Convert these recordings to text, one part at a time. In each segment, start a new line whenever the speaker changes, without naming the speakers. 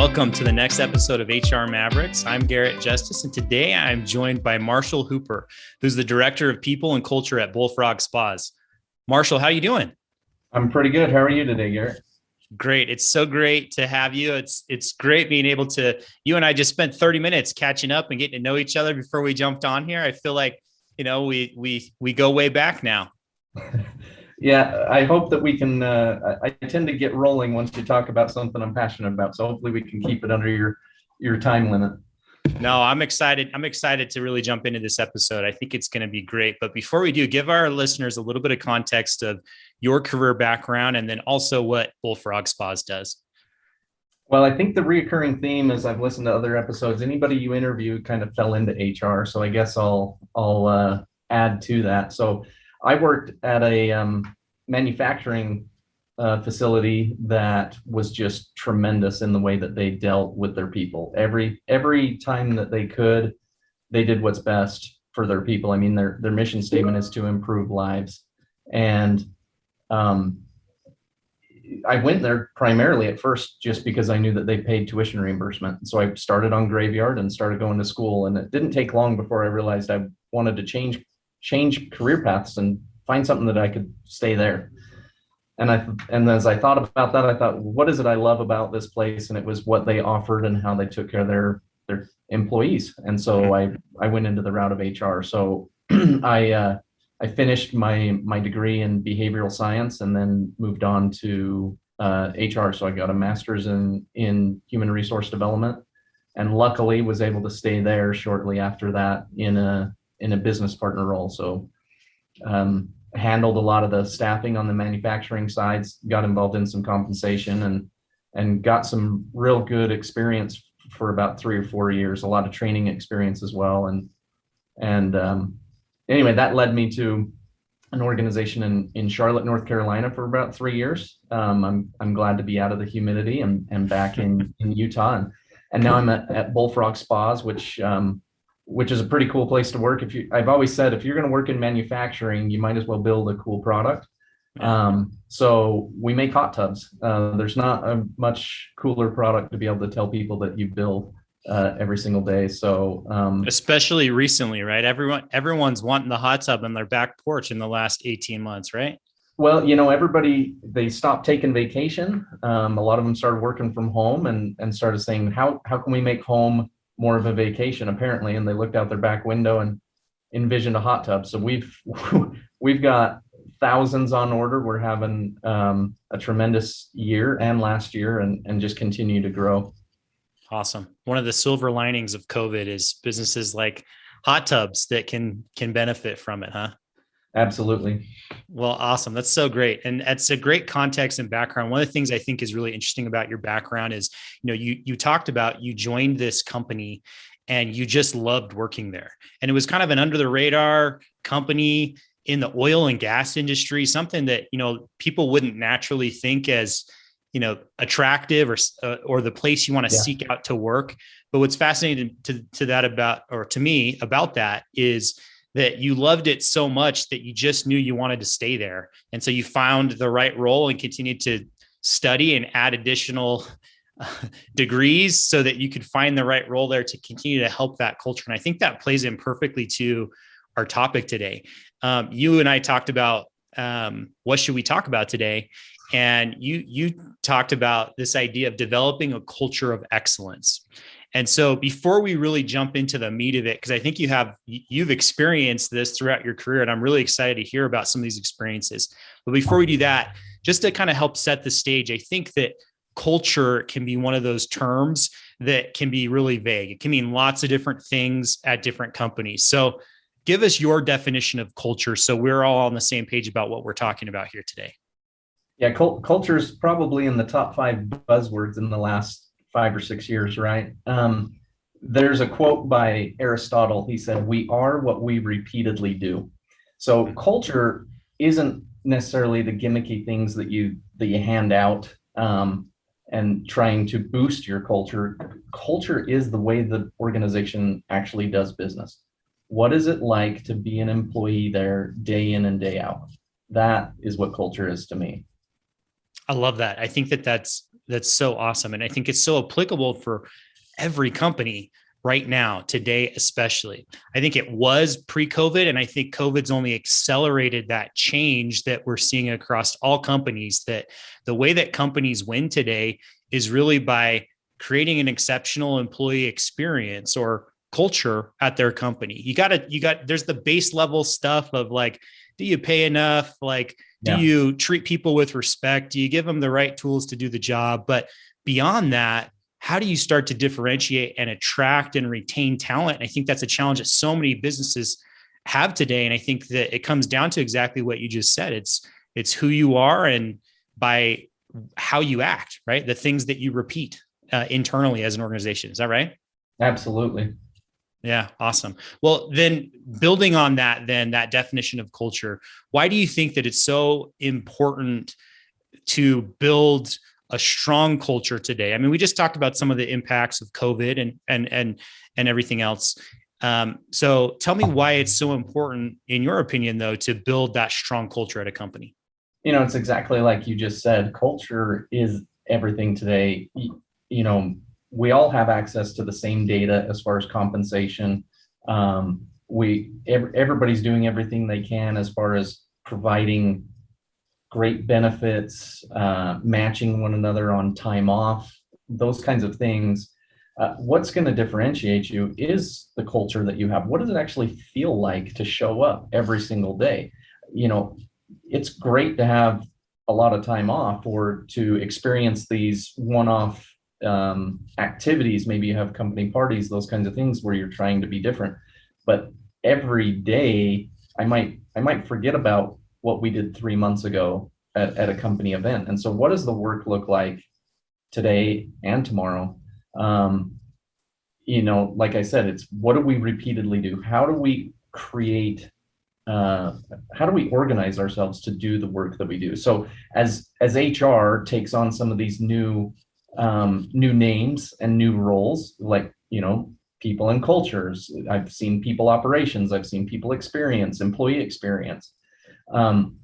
Welcome to the next episode of HR Mavericks. I'm Garrett Justice, and today I'm joined by Marshall Hooper, who's the Director of People and Culture at Bullfrog Spas. Marshall, how are you doing?
I'm pretty good. How are you today, Garrett?
Great. It's so great to have you. It's great being able to, you and I just spent 30 minutes catching up and getting to know each other before we jumped on here. I feel like, we go way back now.
Yeah, I hope that we can. I tend to get rolling once you talk about something I'm passionate about. So hopefully we can keep it under your time limit.
No, I'm excited. I'm excited to really jump into this episode. I think it's going to be great. But before we do, give our listeners a little bit of context of your career background and then also what Bullfrog Spas does.
Well, I think the reoccurring theme as I've listened to other episodes, anybody you interview kind of fell into HR. So I guess I'll add to that. So I worked at a manufacturing facility that was just tremendous in the way that they dealt with their people. Every time that they could, they did what's best for their people. I mean, their mission statement is to improve lives. And I went there primarily at first just because I knew that they paid tuition reimbursement. So I started on graveyard and started going to school. And it didn't take long before I realized I wanted to change career paths and find something that I could stay there. And as I thought about that, I thought, what is it I love about this place? And it was what they offered and how they took care of their employees. And so I went into the route of HR. So I finished my degree in behavioral science and then moved on to HR. So I got a master's in human resource development, and luckily was able to stay there shortly after that in a business partner role. So handled a lot of the staffing on the manufacturing sides, got involved in some compensation and got some real good experience for about 3 or 4 years, a lot of training experience as well. And anyway, that led me to an organization in Charlotte, North Carolina for about 3 years. I'm glad to be out of the humidity and back in Utah. And now I'm at Bullfrog Spas, which is a pretty cool place to work. I've always said, if you're going to work in manufacturing, you might as well build a cool product. So we make hot tubs. There's not a much cooler product to be able to tell people that you build every single day. So
especially recently, right? Everyone's wanting the hot tub on their back porch in the last 18 months, right?
Well, everybody, they stopped taking vacation. A lot of them started working from home and started saying, how can we make home more of a vacation, apparently? And they looked out their back window and envisioned a hot tub. So we've got thousands on order. We're having a tremendous year and last year and just continue to grow.
Awesome. One of the silver linings of COVID is businesses like hot tubs that can benefit from it, huh?
Absolutely.
Well, awesome. That's so great. And that's a great context and background. One of the things I think is really interesting about your background is, you talked about you joined this company and you just loved working there. And it was kind of an under the radar company in the oil and gas industry, something that, people wouldn't naturally think as, attractive or the place you want to seek out to work. But what's fascinating to that to me about that is that you loved it so much that you just knew you wanted to stay there. And so you found the right role and continued to study and add additional degrees so that you could find the right role there to continue to help that culture. And I think that plays in perfectly to our topic today. You and I talked about what should we talk about today? And you talked about this idea of developing a culture of excellence. And so before we really jump into the meat of it, because I think you've experienced this throughout your career, and I'm really excited to hear about some of these experiences. But before we do that, just to kind of help set the stage, I think that culture can be one of those terms that can be really vague. It can mean lots of different things at different companies. So give us your definition of culture so we're all on the same page about what we're talking about here today.
Yeah, culture is probably in the top 5 buzzwords in the last 5 or 6 years, right? There's a quote by Aristotle. He said, "We are what we repeatedly do." So culture isn't necessarily the gimmicky things that you hand out and trying to boost your culture. Culture is the way the organization actually does business. What is it like to be an employee there day in and day out? That is what culture is to me.
I love that. I think that's That's so awesome. And I think it's so applicable for every company right now, today, especially. I think it was pre-COVID, and I think COVID's only accelerated that change that we're seeing across all companies, that the way that companies win today is really by creating an exceptional employee experience or culture at their company. There's the base level stuff of like, do you pay enough? Like, do
Yeah.
you treat people with respect? Do you give them the right tools to do the job? But beyond that, how do you start to differentiate and attract and retain talent? And I think that's a challenge that so many businesses have today. And I think that it comes down to exactly what you just said. It's who you are and by how you act, right? The things that you repeat internally as an organization. Is that right?
Absolutely.
Yeah, awesome. Well, then building on that, then that definition of culture, why do you think that it's so important to build a strong culture today? I mean, we just talked about some of the impacts of COVID and everything else. So tell me why it's so important, in your opinion, though, to build that strong culture at a company.
It's exactly like you just said. Culture is everything today. You know, we all have access to the same data as far as compensation. Everybody's doing everything they can as far as providing great benefits, matching one another on time off, those kinds of things. What's going to differentiate you is the culture that you have. What does it actually feel like to show up every single day? It's great to have a lot of time off or to experience these one-off activities. Maybe you have company parties, those kinds of things where you're trying to be different. But every day, I might forget about what we did 3 months ago at a company event. And so what does the work look like today and tomorrow? Like I said, it's what do we repeatedly do? How do we organize ourselves to do the work that we do? So as HR takes on some of these new names and new roles, like, people and cultures, I've seen people operations, I've seen people experience, employee experience.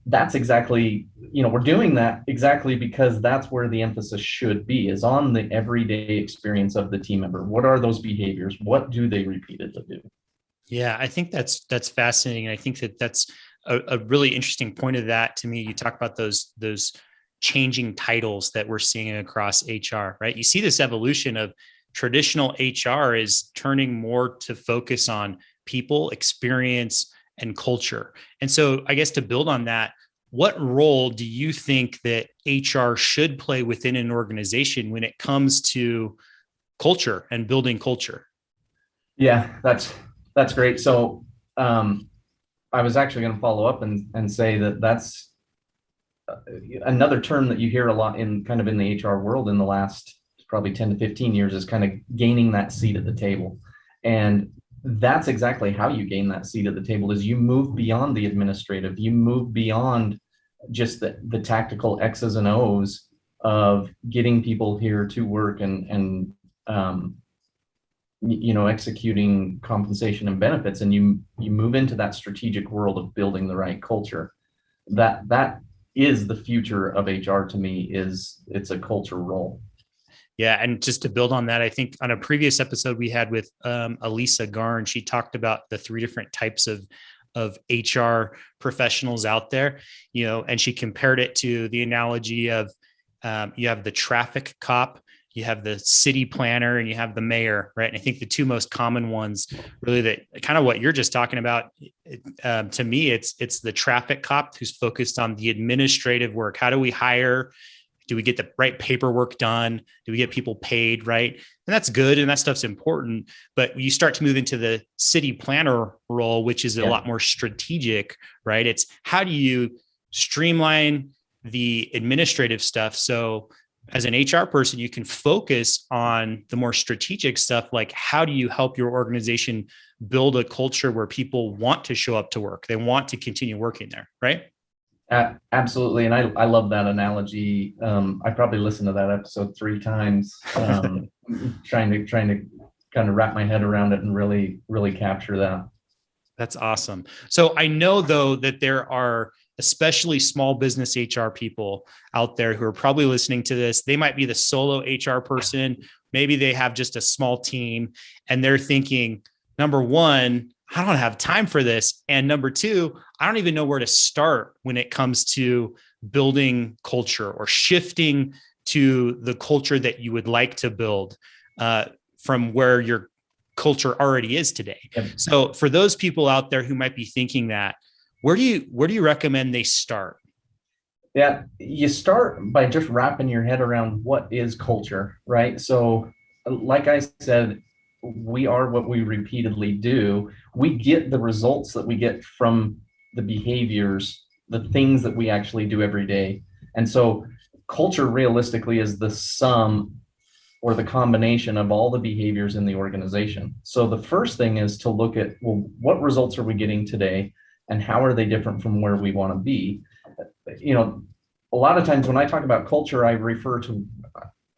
That's exactly, we're doing that exactly because that's where the emphasis should be, is on the everyday experience of the team member. What are those behaviors? What do they repeatedly do?
Yeah, I think that's fascinating. And I think that that's a really interesting point of that to me. You talk about those changing titles that we're seeing across HR, right? You see this evolution of traditional HR is turning more to focus on people, experience, and culture. And so I guess to build on that, what role do you think that HR should play within an organization when it comes to culture and building culture?
Yeah, that's great. So I was actually going to follow up and say that's another term that you hear a lot in the HR world in the last probably 10 to 15 years, is kind of gaining that seat at the table. And that's exactly how you gain that seat at the table, is you move beyond the administrative, you move beyond just the tactical X's and O's of getting people here to work and executing compensation and benefits, and you move into that strategic world of building the right culture. That is the future of HR to me. It's a culture role.
Yeah. And just to build on that, I think on a previous episode we had with Elisa Garn, she talked about the 3 different types of HR professionals out there, and she compared it to the analogy of you have the traffic cop, you have the city planner, and you have the mayor, right? And I think the 2 most common ones, really, that kind of what you're just talking about, to me, it's the traffic cop who's focused on the administrative work. How do we hire? Do we get the right paperwork done? Do we get people paid, right? And that's good, and that stuff's important. But you start to move into the city planner role, which is a lot more strategic, right? It's how do you streamline the administrative stuff so as an HR person, you can focus on the more strategic stuff, like how do you help your organization build a culture where people want to show up to work? They want to continue working there, right?
Absolutely. And I love that analogy. I probably listened to that episode 3 times, trying to kind of wrap my head around it and really, really capture that.
That's awesome. So I know, though, that there are especially small business HR people out there who are probably listening to this. They might be the solo HR person. Maybe they have just a small team and they're thinking, number one, I don't have time for this. And number two, I don't even know where to start when it comes to building culture or shifting to the culture that you would like to build from where your culture already is today. Yep. So for those people out there who might be thinking that, where do you recommend they start?
Yeah, you start by just wrapping your head around what is culture, right? So like I said, we are what we repeatedly do. We get the results that we get from the behaviors, the things that we actually do every day. And so culture realistically is the sum or the combination of all the behaviors in the organization. So the first thing is to look at, well, what results are we getting today and how are they different from where we want to be? You know, a lot of times when I talk about culture, I refer to,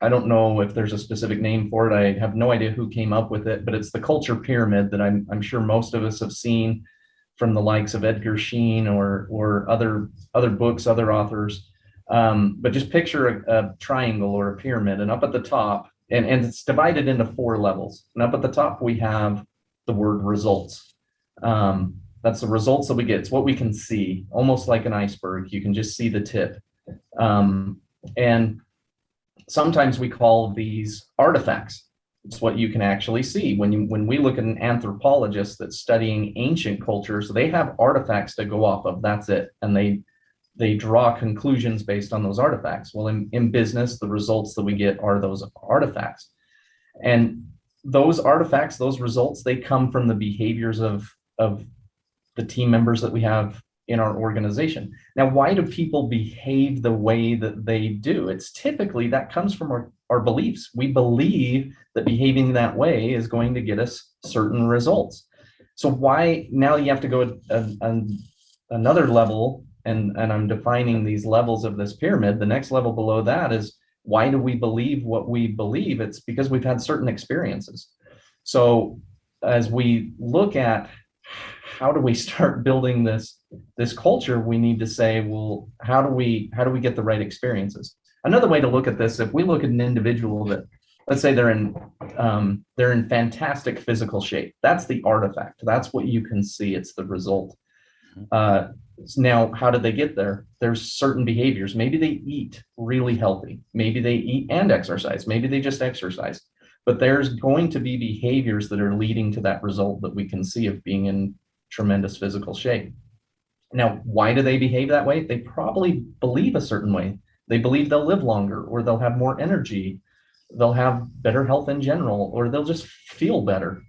I don't know if there's a specific name for it. I have no idea who came up with it, but it's the culture pyramid that I'm sure most of us have seen from the likes of Edgar Sheen or other books, other authors. But just picture a triangle or a pyramid, and up at the top, and it's divided into 4 levels. And up at the top, we have the word results. That's the results that we get. It's what we can see, almost like an iceberg. You can just see the tip. And sometimes we call these artifacts. It's what you can actually see. When we look at an anthropologist that's studying ancient cultures, they have artifacts to go off of. That's it. And they draw conclusions based on those artifacts. Well, in business, the results that we get are those artifacts. And those artifacts, those results, they come from the behaviors of the team members that we have in our organization. Now, why do people behave the way that they do? It's typically that comes from our beliefs. We believe that behaving that way is going to get us certain results. So why now you have to go another level, and I'm defining these levels of this pyramid. The next level below that is, why do we believe what we believe? It's because we've had certain experiences. So as we look at how do we start building this culture, we need to say, well, how do we get the right experiences? Another way to look at this, if we look at an individual that, let's say they're in fantastic physical shape, that's the artifact. That's what you can see. It's the result. Now, how did they get there? There's certain behaviors. Maybe they eat really healthy. Maybe they eat and exercise. Maybe they just exercise. But there's going to be behaviors that are leading to that result that we can see of being in tremendous physical shape. Now, why do they behave that way? They probably believe a certain way. They believe they'll live longer, or they'll have more energy, they'll have better health in general, or they'll just feel better.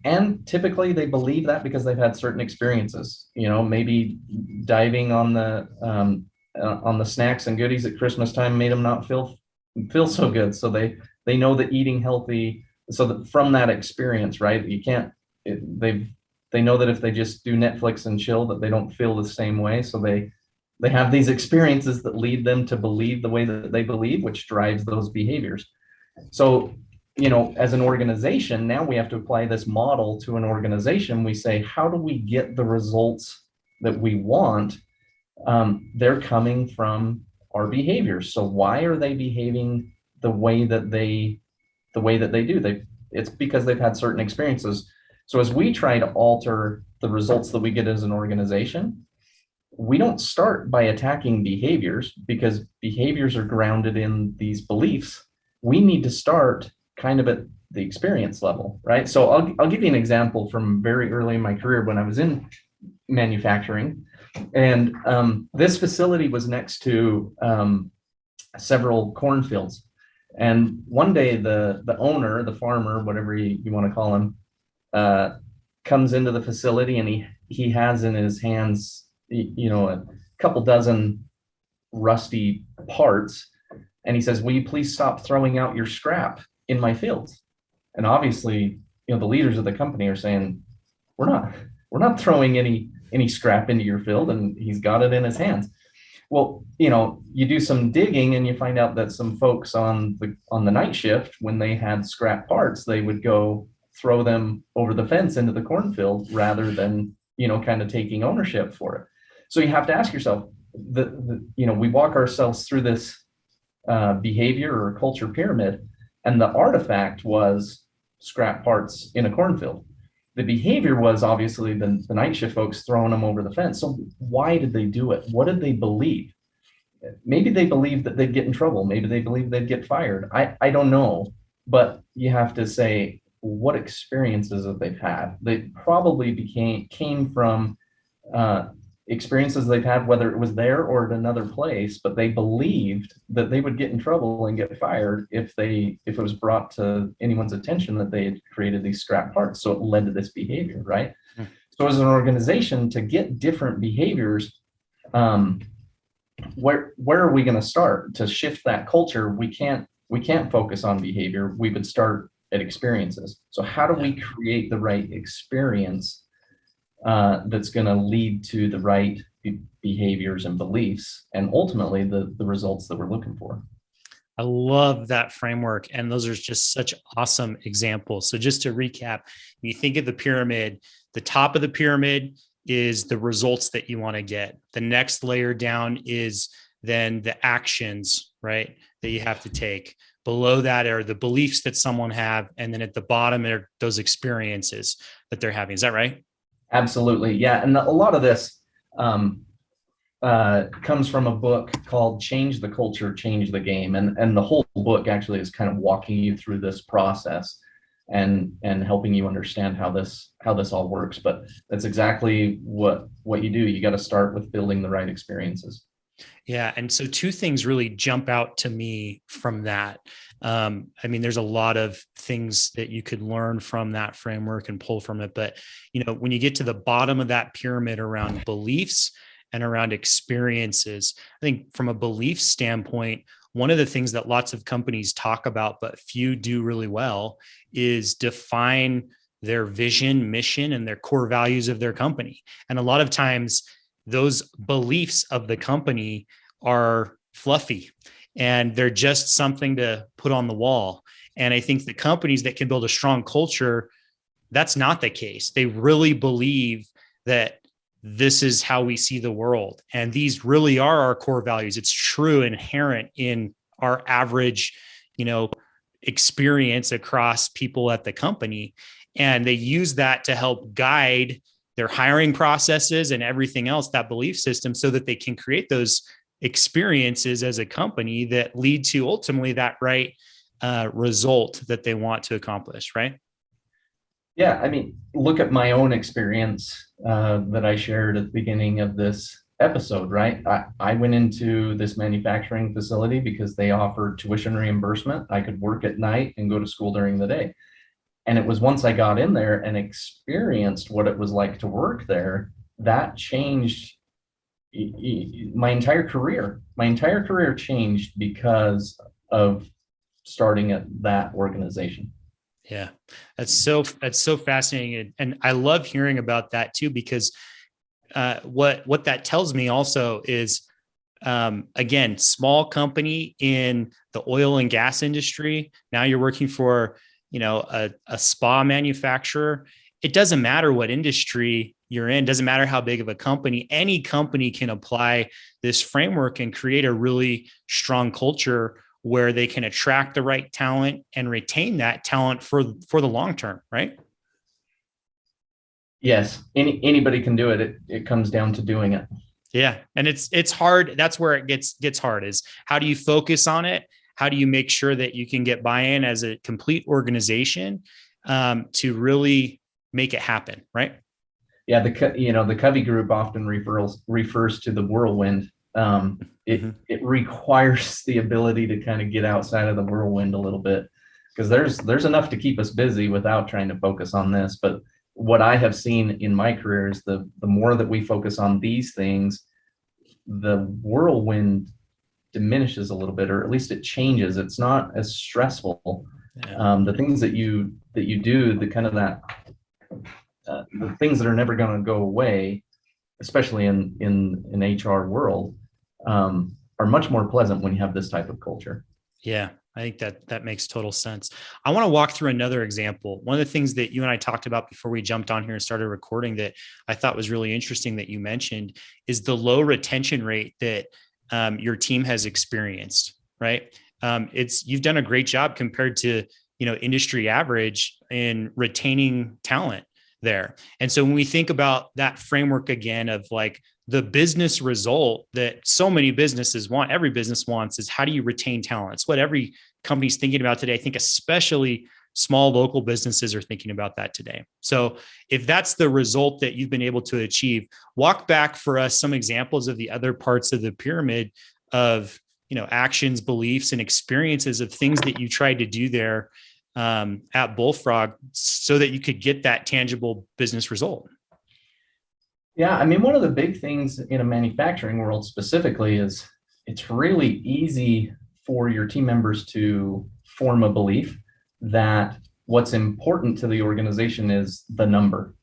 And typically they believe that because they've had certain experiences, maybe diving on the snacks and goodies at Christmas time made them not feel so good. So they know that eating healthy, so that from that experience, right, they know that if they just do Netflix and chill, that they don't feel the same way. So they have these experiences that lead them to believe the way that they believe, which drives those behaviors. So, as an organization, now we have to apply this model to an organization. We say, how do we get the results that we want? They're coming from our behaviors. So why are they behaving the way that they do? It's because they've had certain experiences. So as we try to alter the results that we get as an organization, we don't start by attacking behaviors, because behaviors are grounded in these beliefs. We need to start kind of at the experience level, right? So I'll give you an example from very early in my career when I was in manufacturing. And this facility was next to several cornfields. And one day the owner, the farmer, whatever you want to call him, comes into the facility, and he has in his hands, a couple dozen rusty parts. And he says, will you please stop throwing out your scrap in my fields? And obviously, the leaders of the company are saying, we're not throwing any scrap into your field. And he's got it in his hands. Well, you do some digging and you find out that some folks on the night shift, when they had scrap parts, they would go throw them over the fence into the cornfield rather than, kind of taking ownership for it. So you have to ask yourself, we walk ourselves through this behavior or culture pyramid, and the artifact was scrap parts in a cornfield. The behavior was obviously the night shift folks throwing them over the fence. So why did they do it? What did they believe? Maybe they believed that they'd get in trouble. Maybe they believed they'd get fired. I don't know. But you have to say what experiences that they've had. They probably came from experiences they've had, whether it was there or at another place, but they believed that they would get in trouble and get fired if it was brought to anyone's attention that they had created these scrap parts. So it led to this behavior, right?
Hmm.
So as an organization, to get different behaviors, where are we going to start to shift that culture? We can't focus on behavior. We would start at experiences. So how do we create the right experience that's going to lead to the right behaviors and beliefs, and ultimately the results that we're looking for?
I love that framework. And those are just such awesome examples. So just to recap, when you think of the pyramid, the top of the pyramid is the results that you want to get. The next layer down is then the actions, right, that you have to take. Below that are the beliefs that someone have. And then at the bottom are those experiences that they're having. Is that right?
Absolutely. Yeah. And a lot of this comes from a book called Change the Culture, Change the Game. And the whole book actually is kind of walking you through this process and helping you understand how this all works. But that's exactly what you do. You got to start with building the right experiences.
Yeah. And so two things really jump out to me from that. I mean, there's a lot of things that you could learn from that framework and pull from it. But, when you get to the bottom of that pyramid around beliefs and around experiences, I think from a belief standpoint, one of the things that lots of companies talk about, but few do really well, is define their vision, mission, and their core values of their company. And a lot of times those beliefs of the company are fluffy and they're just something to put on the wall. And I think the companies that can build a strong culture, that's not the case. They really believe that this is how we see the world. And these really are our core values. It's true, inherent in our average, experience across people at the company. And they use that to help guide their hiring processes and everything else, that belief system, so that they can create those experiences as a company that lead to ultimately that right result that they want to accomplish, right?
Yeah, I mean, look at my own experience that I shared at the beginning of this episode, right? I went into this manufacturing facility because they offered tuition reimbursement. I could work at night and go to school during the day. And it was once I got in there and experienced what it was like to work there, that changed my entire career. My entire career changed because of starting at that organization.
Yeah, that's so fascinating, and I love hearing about that too, because what that tells me also is, again, small company in the oil and gas industry. Now you're working for a spa manufacturer. It doesn't matter what industry you're in, doesn't matter how big of a company. Any company can apply this framework and create a really strong culture where they can attract the right talent and retain that talent for the long term, right?
Yes, anybody can do it. It comes down to doing it.
Yeah, and it's hard. That's where it gets hard. Is how do you focus on it? How do you make sure that you can get buy-in as a complete organization to really make it happen, right?
Yeah, the Covey group often refers to the whirlwind. It requires the ability to kind of get outside of the whirlwind a little bit, because there's enough to keep us busy without trying to focus on this. But what I have seen in my career is the more that we focus on these things, the whirlwind diminishes a little bit, or at least it changes. It's not as stressful.
Yeah.
The things that you do, the kind of that the things that are never going to go away, especially in an HR world, are much more pleasant when you have this type of culture.
Yeah, I think that makes total sense. I want to walk through another example. One of the things that you and I talked about before we jumped on here and started recording that I thought was really interesting that you mentioned is the low retention rate that your team has experienced, right? You've done a great job compared to, industry average in retaining talent there. And so when we think about that framework again of like the business result that so many businesses want, every business wants, is how do you retain talent? It's what every company's thinking about today. I think especially small local businesses are thinking about that today. So if that's the result that you've been able to achieve, walk back for us some examples of the other parts of the pyramid of, actions, beliefs, and experiences of things that you tried to do there at Bullfrog so that you could get that tangible business result.
Yeah, I mean, one of the big things in a manufacturing world specifically is it's really easy for your team members to form a belief that what's important to the organization is the number.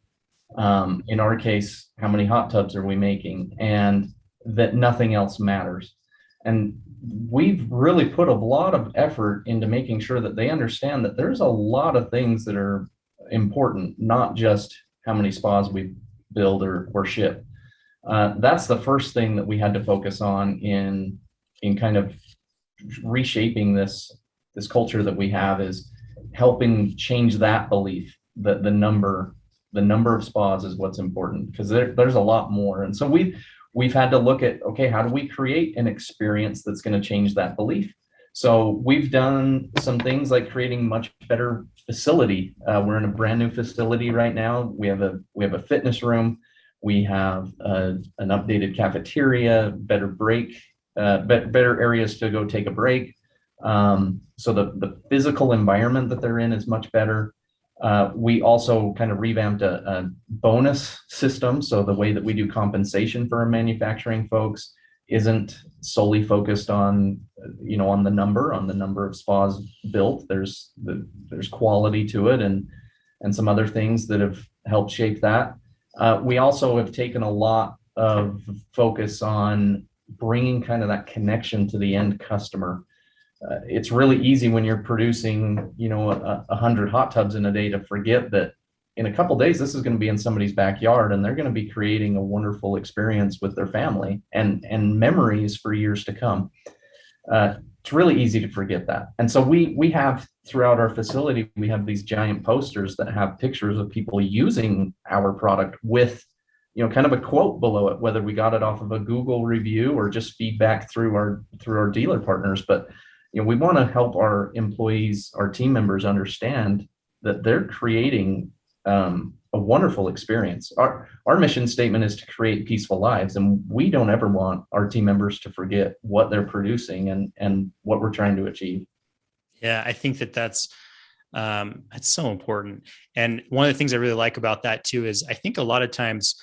In our case, how many hot tubs are we making, and that nothing else matters. And we've really put a lot of effort into making sure that they understand that there's a lot of things that are important, not just how many spas we build or ship. That's the first thing that we had to focus on in kind of reshaping this culture that we have, is helping change that belief that the number of spas is what's important, because there's a lot more. And so we've had to look at, okay, how do we create an experience that's going to change that belief? So we've done some things like creating much better facility. We're in a brand new facility right now. We have a fitness room. We have an updated cafeteria, better areas to go take a break. So the physical environment that they're in is much better. We also kind of revamped a bonus system. So the way that we do compensation for our manufacturing folks isn't solely focused on the number of spas built. There's quality to it and some other things that have helped shape that. We also have taken a lot of focus on bringing kind of that connection to the end customer. It's really easy when you're producing 100 hot tubs in a day to forget that in a couple of days this is going to be in somebody's backyard, and they're going to be creating a wonderful experience with their family and memories for years to come. It's really easy to forget that. And so we have, throughout our facility, we have these giant posters that have pictures of people using our product with kind of a quote below it, whether we got it off of a Google review or just feedback through our dealer partners. But we want to help our employees, our team members, understand that they're creating a wonderful experience. Our mission statement is to create peaceful lives, and we don't ever want our team members to forget what they're producing and what we're trying to achieve.
Yeah, I think that's so important. And one of the things I really like about that too is I think a lot of times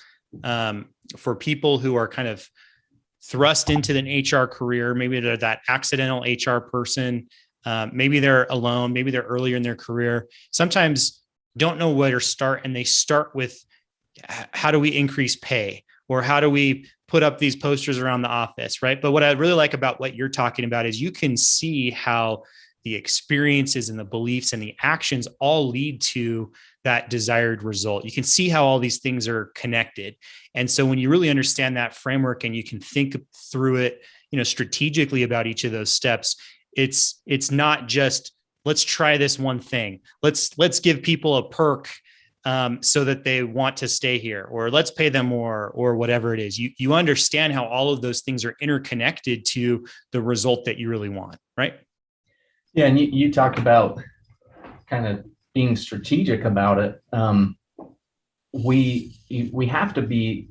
for people who are kind of thrust into an HR career, maybe they're that accidental HR person, maybe they're alone, maybe they're earlier in their career, sometimes don't know where to start. And they start with, how do we increase pay? Or how do we put up these posters around the office, right? But what I really like about what you're talking about is you can see how the experiences and the beliefs and the actions all lead to that desired result. You can see how all these things are connected. And so when you really understand that framework and you can think through it, strategically about each of those steps, it's not just, let's try this one thing. Let's give people a perk so that they want to stay here, or let's pay them more, or whatever it is. You understand how all of those things are interconnected to the result that you really want, right?
Yeah, and you talked about kind of being strategic about it. We have to be,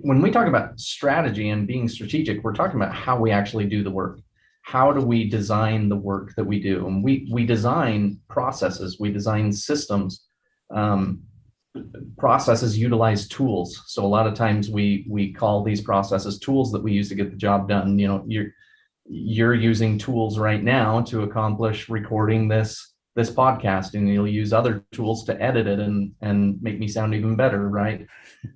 when we talk about strategy and being strategic, we're talking about how we actually do the work. How do we design the work that we do? And we design processes, we design systems. Processes utilize tools. So a lot of times we call these processes tools that we use to get the job done. You're using tools right now to accomplish recording this podcast, and you'll use other tools to edit it and make me sound even better, right?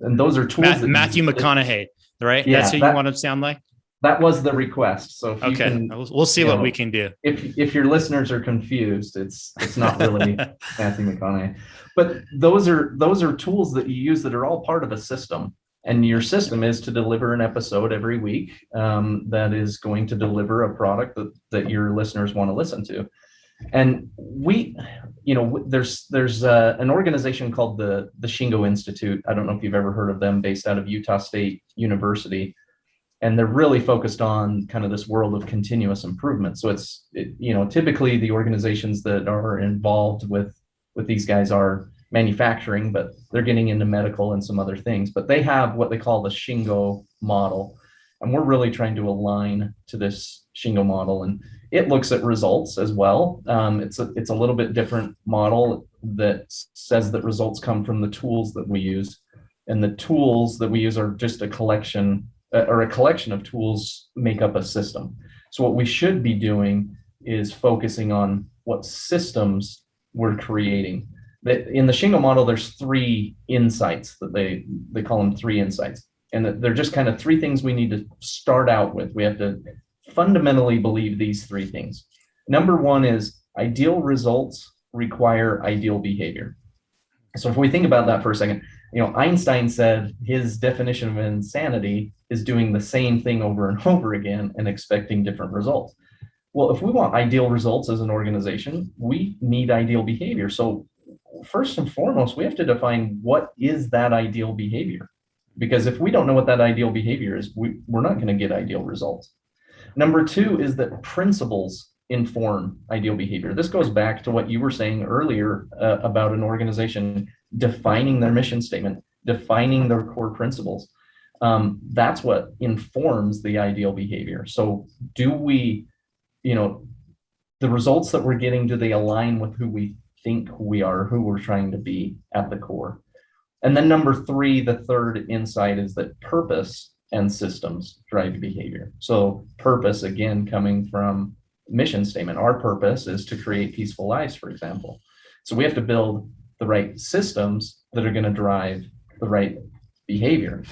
And those are tools.
Matthew McConaughey, right?
Yeah,
that's who you want to sound like.
That was the request. So if you
Okay.
can,
We'll see
you
what
know,
we can do.
if your listeners are confused, it's not really Matthew McConaughey. But those are tools that you use that are all part of a system. And your system is to deliver an episode every week that is going to deliver a product that your listeners want to listen to. And there's an organization called the Shingo Institute. I don't know if you've ever heard of them, based out of Utah State University, and they're really focused on kind of this world of continuous improvement. So typically the organizations that are involved with these guys are manufacturing, but they're getting into medical and some other things. But they have what they call the Shingo model, and we're really trying to align to this Shingo model, and it looks at results as well. It's a little bit different model that says that results come from the tools that we use, and the tools that we use are just a collection of tools make up a system. So what we should be doing is focusing on what systems we're creating. In the Shingo model, there's 3 insights that they call them 3 insights. And they're just kind of 3 things we need to start out with. We have to fundamentally believe these 3 things. Number 1 is ideal results require ideal behavior. So if we think about that for a second, Einstein said his definition of insanity is doing the same thing over and over again and expecting different results. Well, if we want ideal results as an organization, we need ideal behavior. So first and foremost, we have to define what is that ideal behavior. Because if we don't know what that ideal behavior is, we're not going to get ideal results. Number 2 is that principles inform ideal behavior. This goes back to what you were saying earlier about an organization defining their mission statement, defining their core principles. That's what informs the ideal behavior. So do we, the results that we're getting, do they align with who we think we are, who we're trying to be at the core? And then number 3, the third insight, is that purpose and systems drive behavior. So purpose, again, coming from mission statement. Our purpose is to create peaceful lives, for example. So we have to build the right systems that are going to drive the right behavior.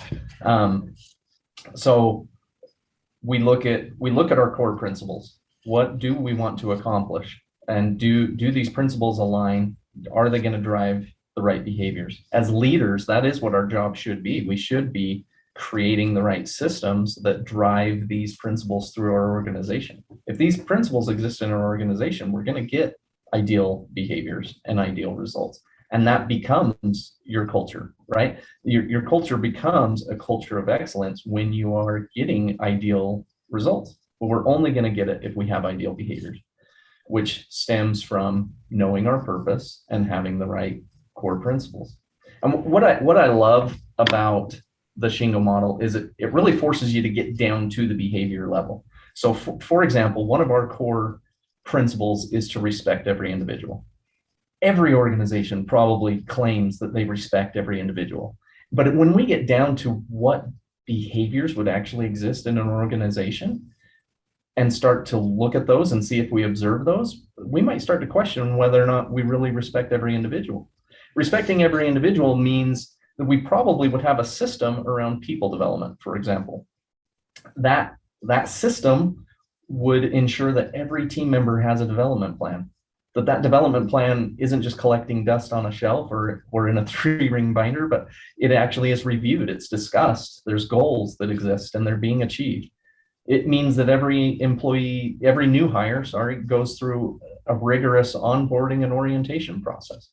So we look at our core principles. What do we want to accomplish? And do these principles align? Are they going to drive the right behaviors? As leaders, that is what our job should be. We should be creating the right systems that drive these principles through our organization. If these principles exist in our organization, we're going to get ideal behaviors and ideal results. And that becomes your culture, right? Your culture becomes a culture of excellence when you are getting ideal results. But we're only going to get it if we have ideal behaviors, which stems from knowing our purpose and having the right core principles. And what I love about the Shingo model is it really forces you to get down to the behavior level. So for example, one of our core principles is to respect every individual. Every organization probably claims that they respect every individual. But when we get down to what behaviors would actually exist in an organization and start to look at those and see if we observe those, we might start to question whether or not we really respect every individual. Respecting every individual means that we probably would have a system around people development, for example. That system would ensure that every team member has a development plan, that development plan isn't just collecting dust on a shelf or in a 3-ring binder, but it actually is reviewed, it's discussed, there's goals that exist and they're being achieved. It means that every new hire, goes through a rigorous onboarding and orientation process.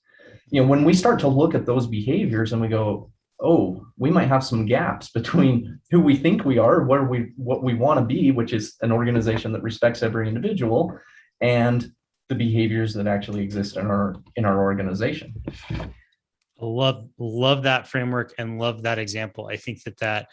When we start to look at those behaviors and we go, oh, we might have some gaps between who we think we are, what we want to be, which is an organization that respects every individual, and the behaviors that actually exist in our organization.
Love that framework and love that example. I think that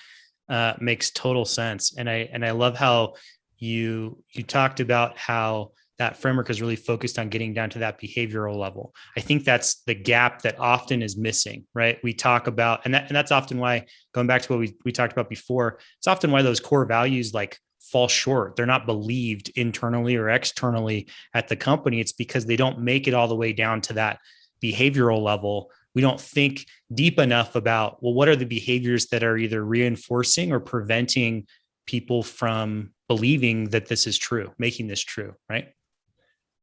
makes total sense. And I love how you talked about how that framework is really focused on getting down to that behavioral level. I think that's the gap that often is missing, right? We talk about, and that's often why, going back to what we talked about before, it's often why those core values fall short. They're not believed internally or externally at the company. It's because they don't make it all the way down to that behavioral level. We don't think deep enough about, well, what are the behaviors that are either reinforcing or preventing people from believing that this is true, making this true, right?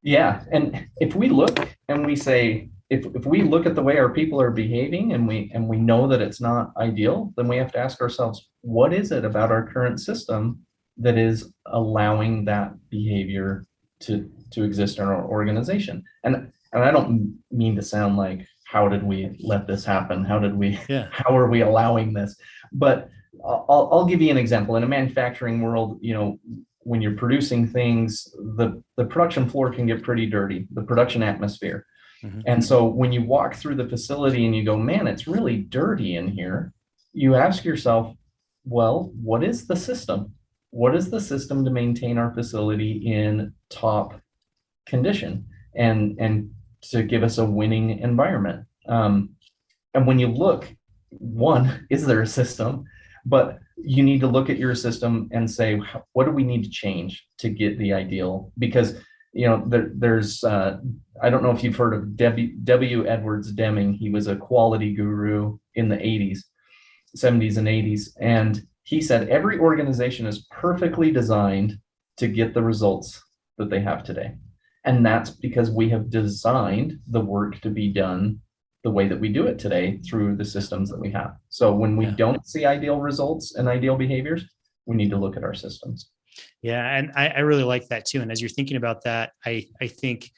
Yeah. And if we look and we say, if we look at the way our people are behaving and we know that it's not ideal, then we have to ask ourselves, what is it about our current system that is allowing that behavior to exist in our organization? And I don't mean to sound like, how did we let this happen?
Yeah.
How are we allowing this? But I'll give you an example. In a manufacturing world, when you're producing things, the production floor can get pretty dirty, the production atmosphere.
Mm-hmm.
And so when you walk through the facility and you go, man, it's really dirty in here, you ask yourself, well, what is the system? What is the system to maintain our facility in top condition and to give us a winning environment? And when you look, one, is there a system? But you need to look at your system and say, what do we need to change to get the ideal? Because there's I don't know if you've heard of W. Edwards Deming. He was a quality guru in the 80s, 70s and 80s. And he said every organization is perfectly designed to get the results that they have today. And that's because we have designed the work to be done the way that we do it today through the systems that we have. So when we don't see ideal results and ideal behaviors, we need to look at our systems.
Yeah. And I really like that too. And as you're thinking about that, I think,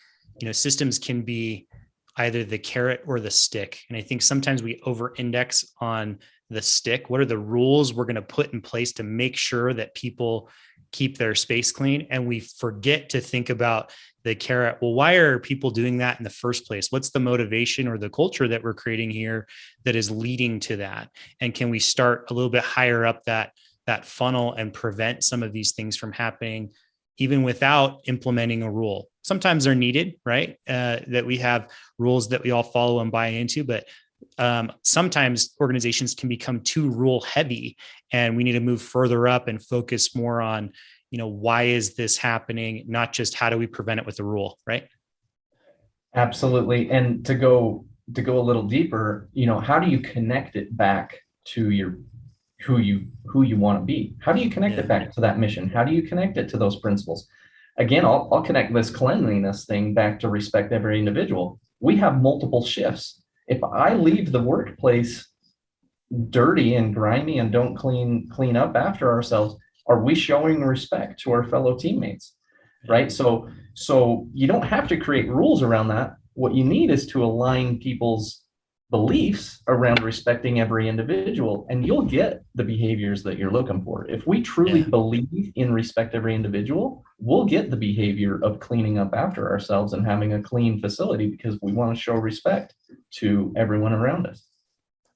systems can be either the carrot or the stick. And I think sometimes we over index on the stick. What are the rules we're going to put in place to make sure that people keep their space clean? And we forget to think about the carrot. Well, why are people doing that in the first place? What's the motivation or the culture that we're creating here that is leading to that? And can we start a little bit higher up that funnel and prevent some of these things from happening, even without implementing a rule? Sometimes they're needed, right? That we have rules that we all follow and buy into, but sometimes organizations can become too rule heavy, and we need to move further up and focus more on, why is this happening? Not just how do we prevent it with a rule, right?
Absolutely. And to go a little deeper, how do you connect it back to who you want to be? How do you connect it back to that mission? How do you connect it to those principles? Again, I'll connect this cleanliness thing back to respect every individual. We have multiple shifts. If I leave the workplace dirty and grimy and don't clean up after ourselves, are we showing respect to our fellow teammates? Right? So you don't have to create rules around that. What you need is to align people's beliefs around respecting every individual, and you'll get the behaviors that you're looking for. If we truly believe in respect every individual, we'll get the behavior of cleaning up after ourselves and having a clean facility because we want to show respect to everyone around us.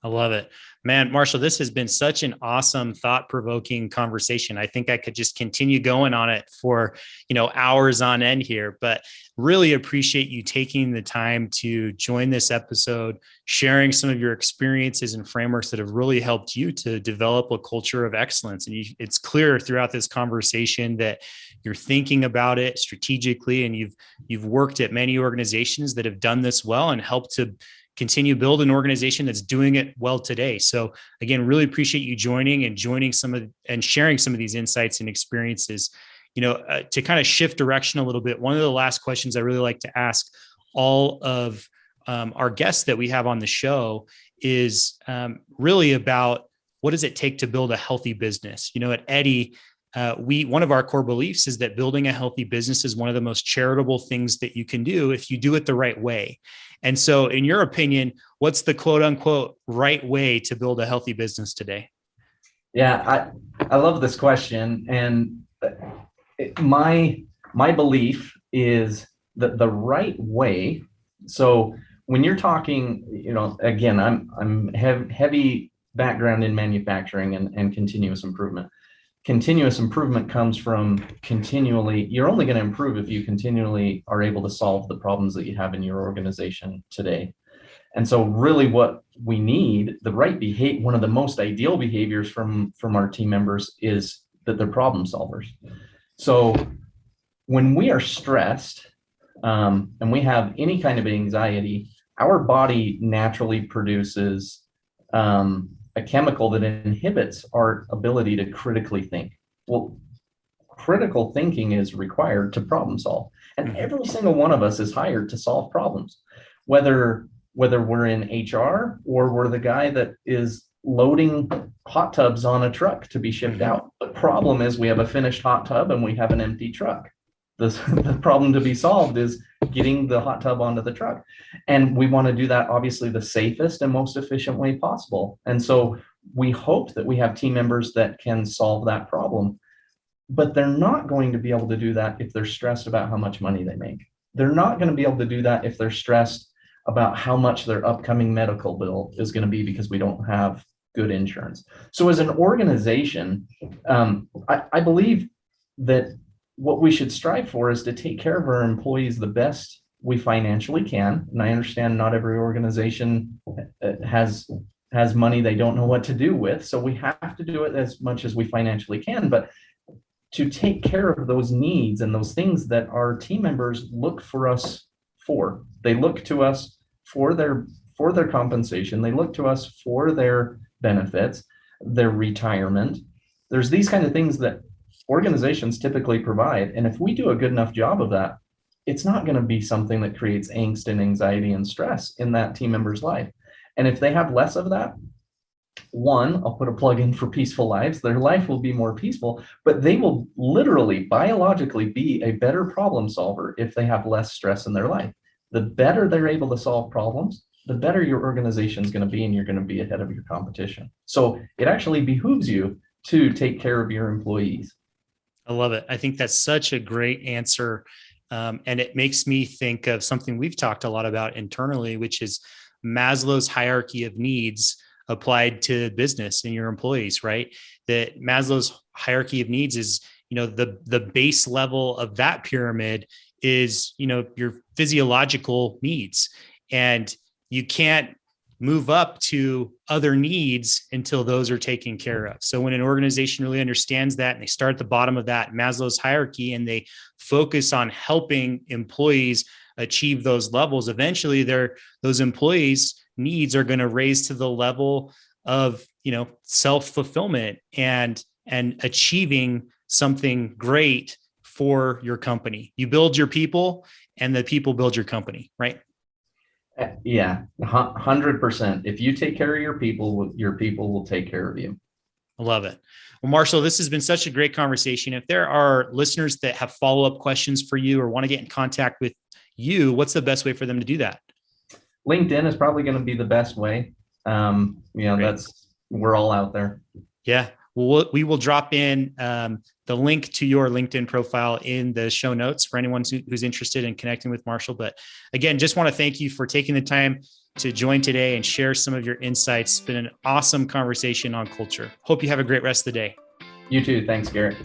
I love it, man. Marshall, this has been such an awesome, thought-provoking conversation. I think I could just continue going on it for, hours on end here, but really appreciate you taking the time to join this episode, sharing some of your experiences and frameworks that have really helped you to develop a culture of excellence. And it's clear throughout this conversation that you're thinking about it strategically, and you've worked at many organizations that have done this well and helped to continue to build an organization that's doing it well today. So again, really appreciate you joining and sharing some of these insights and experiences. To kind of shift direction a little bit, one of the last questions I really like to ask all of our guests that we have on the show is really about, what does it take to build a healthy business? At Eddy, one of our core beliefs is that building a healthy business is one of the most charitable things that you can do if you do it the right way. And so in your opinion, what's the quote unquote right way to build a healthy business today?
Yeah, I love this question. And my belief is that the right way. So when you're talking, again, I'm heavy background in manufacturing and continuous improvement. Continuous improvement comes from you're only going to improve if you continually are able to solve the problems that you have in your organization today. And so really what we need, the right behavior, one of the most ideal behaviors from our team members is that they're problem solvers. So when we are stressed and we have any kind of anxiety, our body naturally produces a chemical that inhibits our ability to critically think. Well, critical thinking is required to problem solve. And
Mhm.
every single one of us is hired to solve problems, whether we're in HR or we're the guy that is loading hot tubs on a truck to be shipped
Mhm.
out. The problem is we have a finished hot tub and we have an empty truck. The problem to be solved is getting the hot tub onto the truck. And we want to do that obviously the safest and most efficient way possible. And so we hope that we have team members that can solve that problem, but they're not going to be able to do that if they're stressed about how much money they make. They're not going to be able to do that if they're stressed about how much their upcoming medical bill is going to be because we don't have good insurance. So, as an organization, I believe that what we should strive for is to take care of our employees the best we financially can. And I understand not every organization has money they don't know what to do with, so we have to do it as much as we financially can. But to take care of those needs and those things that our team members look for us for. They look to us for their compensation. They look to us for their benefits, their retirement. There's these kind of things that organizations typically provide. And if we do a good enough job of that, it's not going to be something that creates angst and anxiety and stress in that team member's life. And if they have less of that, one, I'll put a plug in for Peaceful Lives. Their life will be more peaceful, but they will literally, biologically be a better problem solver if they have less stress in their life. The better they're able to solve problems, the better your organization is going to be, and you're going to be ahead of your competition. So it actually behooves you to take care of your employees.
I love it. I think that's such a great answer. And it makes me think of something we've talked a lot about internally, which is Maslow's hierarchy of needs applied to business and your employees, right? That Maslow's hierarchy of needs is, the base level of that pyramid is, your physiological needs. And you can't move up to other needs until those are taken care of. So when an organization really understands that and they start at the bottom of that Maslow's hierarchy and they focus on helping employees achieve those levels, eventually those employees' needs are going to raise to the level of, self-fulfillment and achieving something great for your company. You build your people and the people build your company, right?
Yeah, 100%. If you take care of your people will take care of you.
I love it. Well, Marshall, this has been such a great conversation. If there are listeners that have follow-up questions for you or want to get in contact with you, what's the best way for them to do that?
LinkedIn is probably going to be the best way.
Great.
We're all out there.
Yeah. Well, we will drop in the link to your LinkedIn profile in the show notes for anyone who's interested in connecting with Marshall. But again, just want to thank you for taking the time to join today and share some of your insights. It's been an awesome conversation on culture. Hope you have a great rest of the day.
You too. Thanks, Garrett.